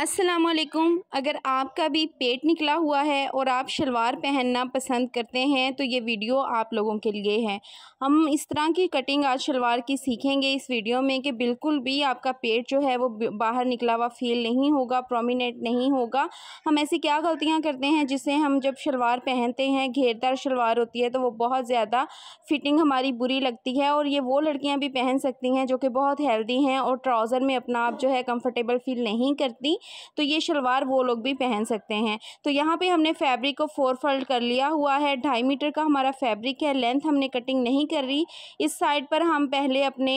अस्सलामुअलैकुम। अगर आपका भी पेट निकला हुआ है और आप शलवार पहनना पसंद करते हैं तो ये वीडियो आप लोगों के लिए है। हम इस तरह की कटिंग आज शलवार की सीखेंगे इस वीडियो में कि बिल्कुल भी आपका पेट जो है वो बाहर निकला हुआ फील नहीं होगा, प्रोमिनेंट नहीं होगा। हम ऐसी क्या गलतियां करते हैं जिससे हम जब शलवार पहनते हैं, घेरदार शलवार होती है तो वो बहुत ज़्यादा फिटिंग हमारी बुरी लगती है। और ये वो लड़कियाँ भी पहन सकती हैं जो कि बहुत हेल्दी हैं और ट्राउज़र में अपना आप जो है कंफर्टेबल फील नहीं करती, तो ये शलवार वो लोग भी पहन सकते हैं। तो यहाँ पे हमने फैब्रिक को 4 फोल्ड कर लिया हुआ है। 2.5 मीटर का हमारा फैब्रिक है। लेंथ हमने कटिंग नहीं कर रही। इस साइड पर हम पहले अपने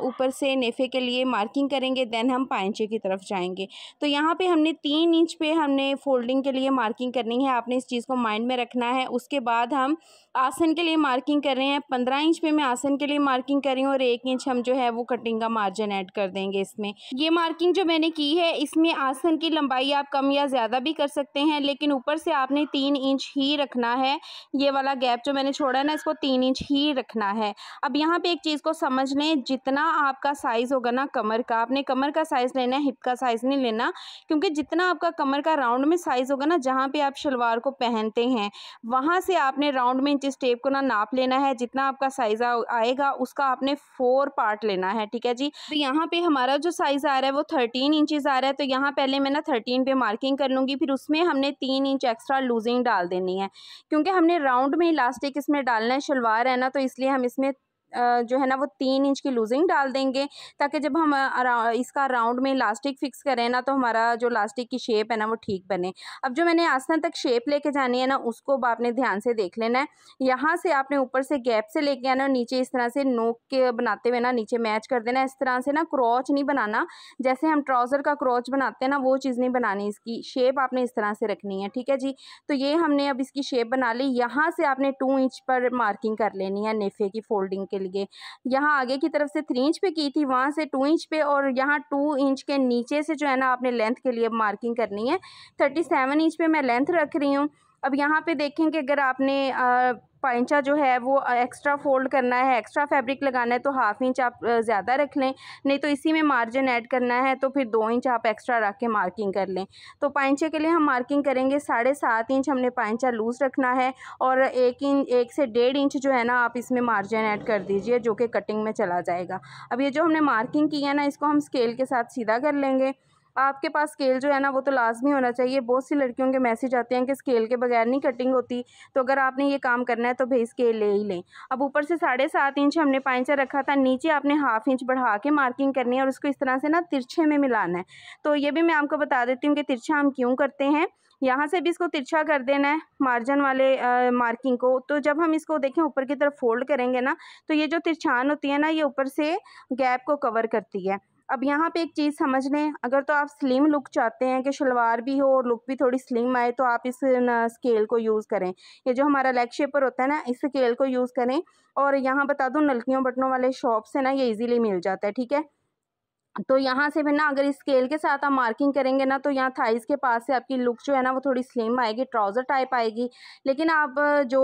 ऊपर से नेफे के लिए मार्किंग करेंगे, देन हम पाइंचे की तरफ जाएंगे। तो यहाँ पे हमने 3 इंच पे हमने फोल्डिंग के लिए मार्किंग करनी है। आपने इस चीज़ को माइंड में रखना है। उसके बाद हम आसन के लिए मार्किंग कर रहे हैं। 15 इंच पे मैं आसन के लिए मार्किंग कर रही हूँ और 1 इंच हम जो है वो कटिंग का मार्जिन ऐड कर देंगे इसमें। ये मार्किंग जो मैंने की है इसमें आसन की लंबाई आप कम या ज़्यादा भी कर सकते हैं, लेकिन ऊपर से आपने 3 इंच ही रखना है। ये वाला गैप जो मैंने छोड़ा है ना, इसको 3 इंच ही रखना है। अब यहाँ पे एक चीज़ को समझ लें, जितना आपका साइज़ होगा ना कमर का, आपने कमर का साइज़ लेना है, हिप का साइज़ नहीं लेना। क्योंकि जितना आपका कमर का राउंड में साइज़ होगा ना, जहाँ पे आप शलवार को पहनते हैं, वहाँ से आपने राउंड में इंचेस टेप को ना नाप लेना है। जितना आपका साइज़ आएगा उसका आपने 4 पार्ट लेना है, ठीक है जी। तो यहाँ पे हमारा जो साइज़ आ रहा है वो 13 इंचेस आ रहा है। तो यहाँ पहले मैं ना 13 पे मार्किंग कर लूँगी, फिर उसमें हमने 3 इंच एक्स्ट्रा लूजिंग डाल देनी है। क्योंकि हमने राउंड में इलास्टिक इसमें डालना है, शलवार है ना, तो इसलिए हम इसमें जो है ना वो 3 इंच की लूजिंग डाल देंगे, ताकि जब हम इसका राउंड में इलास्टिक फिक्स करें ना तो हमारा जो इलास्टिक की शेप है ना वो ठीक बने। अब जो मैंने आसन तक शेप लेके जानी है ना, उसको आपने ध्यान से देख लेना है। यहाँ से आपने ऊपर से गैप से लेके आना और नीचे इस तरह से नोक के बनाते हुए ना नीचे मैच कर देना। इस तरह से ना क्रॉच नहीं बनाना, जैसे हम ट्राउज़र का क्रॉच बनाते हैं ना, वो चीज़ नहीं बनानी। इसकी शेप आपने इस तरह से रखनी है, ठीक है जी। तो ये हमने अब इसकी शेप बना ली। यहाँ से आपने 2 इंच पर मार्किंग कर लेनी है नेफे की फोल्डिंग के लिए। यहाँ आगे की तरफ से 3 इंच पे की थी, वहाँ से 2 इंच पे, और यहाँ 2 इंच के नीचे से जो है ना आपने लेंथ के लिए मार्किंग करनी है। 37 इंच पे मैं लेंथ रख रही हूँ। अब यहाँ पे देखें कि अगर आपने पाइंचा जो है वो एक्स्ट्रा फोल्ड करना है, एक्स्ट्रा फैब्रिक लगाना है, तो 1/2 इंच आप ज़्यादा रख लें, नहीं तो इसी में मार्जिन ऐड करना है तो फिर 2 इंच आप एक्स्ट्रा रख के मार्किंग कर लें। तो पाइंचे के लिए हम मार्किंग करेंगे 7.5 इंच हमने पाइंचा लूज़ रखना है, और 1 से 1.5 इंच जो है ना आप इसमें मार्जिन ऐड कर दीजिए, जो कि कटिंग में चला जाएगा। अब ये जो हमने मार्किंग की है ना, इसको हम स्केल के साथ सीधा कर लेंगे। आपके पास स्केल जो है ना वो तो लाजमी होना चाहिए। बहुत सी लड़कियों के मैसेज आते हैं कि स्केल के बगैर नहीं कटिंग होती, तो अगर आपने ये काम करना है तो भाई स्केल ले ही लें। अब ऊपर से 7.5 इंच हमने पाइंचा रखा था, नीचे आपने 1/2 इंच बढ़ा के मार्किंग करनी है और उसको इस तरह से ना तिरछे में मिलाना है। तो ये भी मैं आपको बता देती हूँ कि तिरछा हम क्यों करते हैं। यहाँ से भी इसको तिरछा कर देना है मार्जिन वाले मार्किंग को। तो जब हम इसको देखें ऊपर की तरफ फोल्ड करेंगे ना, तो ये जो तिरछान होती है ना, ये ऊपर से गैप को कवर करती है। अब यहाँ पे एक चीज़ समझ लें, अगर तो आप स्लिम लुक चाहते हैं कि शलवार भी हो और लुक भी थोड़ी स्लिम आए, तो आप इस स्केल को यूज़ करें। ये जो हमारा लेग शेपर होता है ना, इस स्केल को यूज़ करें। और यहाँ बता दूँ, नलकियों बटनों वाले शॉप से ना ये इजीली मिल जाता है, ठीक है। तो यहाँ से फिर ना अगर इस स्केल के साथ आप मार्किंग करेंगे ना, तो यहाँ थाइस के पास से आपकी लुक जो है ना वो थोड़ी स्लिम आएगी, ट्राउज़र टाइप आएगी। लेकिन आप जो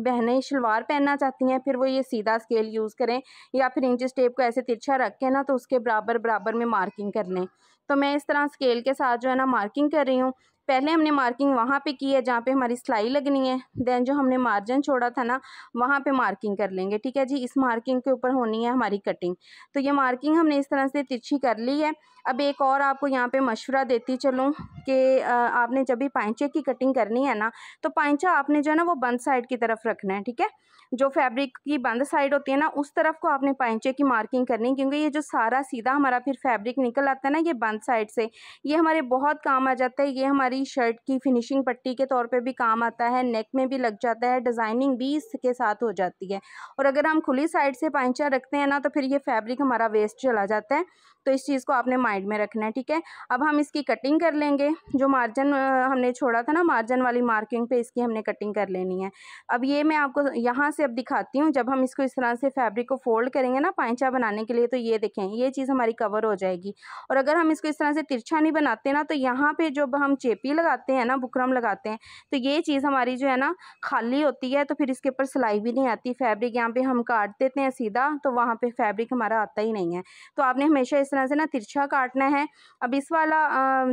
बहनें शलवार पहनना चाहती हैं, फिर वो ये सीधा स्केल यूज़ करें, या फिर इंचेस टेप को ऐसे तिरछा रख के ना तो उसके बराबर बराबर में मार्किंग कर लें। तो मैं इस तरह स्केल के साथ जो है ना मार्किंग कर रही हूँ। पहले हमने मार्किंग वहाँ पे की है जहाँ पे हमारी सिलाई लगनी है, देन जो हमने मार्जिन छोड़ा था ना वहाँ पे मार्किंग कर लेंगे, ठीक है जी। इस मार्किंग के ऊपर होनी है हमारी कटिंग। तो ये मार्किंग हमने इस तरह से तिरछी कर ली है। अब एक और आपको यहाँ पे मशवरा देती चलूँ कि आपने जब भी पाइंचे की कटिंग करनी है ना, तो पाइंचा आपने जो है ना वो बंद साइड की तरफ रखना है, ठीक है। जो फैब्रिक की बंद साइड होती है ना, उस तरफ को आपने पाइंचे की मार्किंग करनी है, क्योंकि ये जो सारा सीधा हमारा फिर फैब्रिक निकल आता है ना ये बंद साइड से, ये हमारे बहुत काम आ जाता है। ये हमारी शर्ट की फिनिशिंग पट्टी के तौर पे भी काम आता है, नेक में भी लग जाता है, डिज़ाइनिंग भी इसके साथ हो जाती है। और अगर हम खुली साइड से पाइंचा रखते हैं ना, तो फिर ये फैब्रिक हमारा वेस्ट चला जाता है। तो इस चीज़ को आपने माइंड में रखना है, ठीक है। अब हम इसकी कटिंग कर लेंगे। जो मार्जिन हमने छोड़ा था ना, मार्जिन वाली मार्किंग पे इसकी हमने कटिंग कर लेनी है। अब ये मैं आपको यहाँ से अब दिखाती हूँ, जब हम इसको इस तरह से फैब्रिक को फोल्ड करेंगे ना पाइंचा बनाने के लिए, तो ये देखें ये चीज़ हमारी कवर हो जाएगी। और अगर हम इसको इसको इस तरह से तिरछा नहीं बनाते ना, तो यहाँ पे जब हम चेपी लगाते हैं ना, बुकरम लगाते हैं, तो ये चीज़ हमारी जो है ना खाली होती है, तो फिर इसके ऊपर सिलाई भी नहीं आती। फैब्रिक यहाँ पे हम काट देते हैं सीधा, तो वहाँ पे फैब्रिक हमारा आता ही नहीं है। तो आपने हमेशा इस तरह से ना तिरछा काटना है। अब इस वाला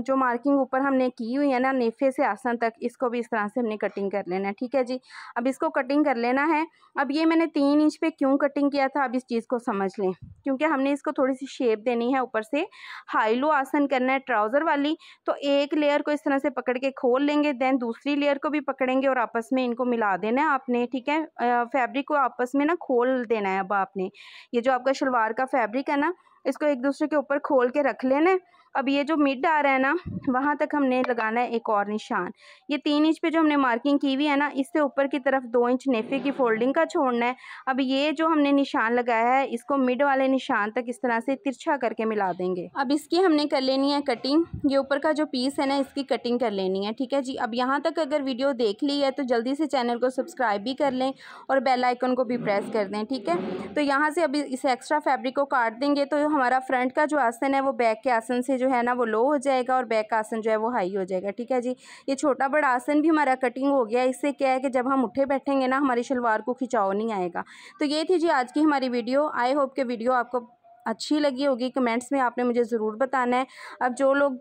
जो मार्किंग ऊपर हमने की हुई है ना नेफे से आसन तक, इसको भी इस तरह से हमने कटिंग कर लेना है। ठीक है जी, अब इसको कटिंग कर लेना है। अब ये मैंने 3 इंच पे क्यों कटिंग किया था, अब इस चीज़ को समझ लें। क्योंकि हमने इसको थोड़ी सी शेप देनी है, ऊपर से हाई लो आसन करना है ट्राउज़र वाली। तो एक लेयर को इस तरह से पकड़ के खोल लेंगे, देन दूसरी लेयर को भी पकड़ेंगे और आपस में इनको मिला देना है आपने। ठीक है, फैब्रिक को आपस में ना खोल देना है। अब आपने ये जो आपका शलवार का फैब्रिक है ना, इसको एक दूसरे के ऊपर खोल के रख लेना है। अब ये जो मिड आ रहा है ना, वहाँ तक हमने लगाना है एक और निशान। ये 3 इंच पे जो हमने मार्किंग की हुई है ना, इससे ऊपर की तरफ 2 इंच नेफे की फोल्डिंग का छोड़ना है। अब ये जो हमने निशान लगाया है, इसको मिड वाले निशान तक इस तरह से तिरछा करके मिला देंगे। अब इसकी हमने कर लेनी है कटिंग। ये ऊपर का जो पीस है ना, इसकी कटिंग कर लेनी है। ठीक है जी, अब यहाँ तक अगर वीडियो देख ली है तो जल्दी से चैनल को सब्सक्राइब भी कर लें और बेल आइकन को भी प्रेस कर दें। ठीक है, तो यहाँ से अभी इस एक्स्ट्रा फैब्रिक को काट देंगे, तो हमारा फ्रंट का जो आसन है वो बैक के आसन से जो है ना वो लो हो जाएगा और बैक का आसन जो है वो हाई हो जाएगा। ठीक है जी, ये छोटा बड़ा आसन भी हमारा कटिंग हो गया। इससे क्या है कि जब हम उठे बैठेंगे ना, हमारी शलवार को खिंचाव नहीं आएगा। तो ये थी जी आज की हमारी वीडियो। आई होप कि वीडियो आपको अच्छी लगी होगी। कमेंट्स में आपने मुझे ज़रूर बताना है। अब जो लोग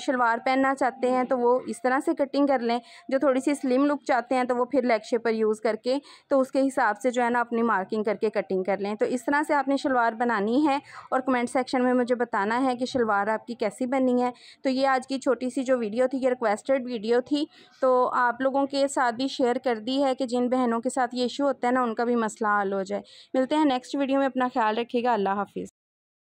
शलवार पहनना चाहते हैं तो वो इस तरह से कटिंग कर लें, जो थोड़ी सी स्लिम लुक चाहते हैं तो वो फिर लेग शेपर यूज़ करके तो उसके हिसाब से जो है ना अपनी मार्किंग करके कटिंग कर लें। तो इस तरह से आपने शलवार बनानी है और कमेंट सेक्शन में मुझे बताना है कि शलवार आपकी कैसी बनी है। तो ये आज की छोटी सी जो वीडियो थी, ये रिक्वेस्टेड वीडियो थी, तो आप लोगों के साथ भी शेयर कर दी है कि जिन बहनों के साथ ये इशू होता है ना, उनका भी मसला हल हो जाए। मिलते हैं नेक्स्ट वीडियो में। अपना ख्याल रखिएगा। अल्लाह हाफिज़।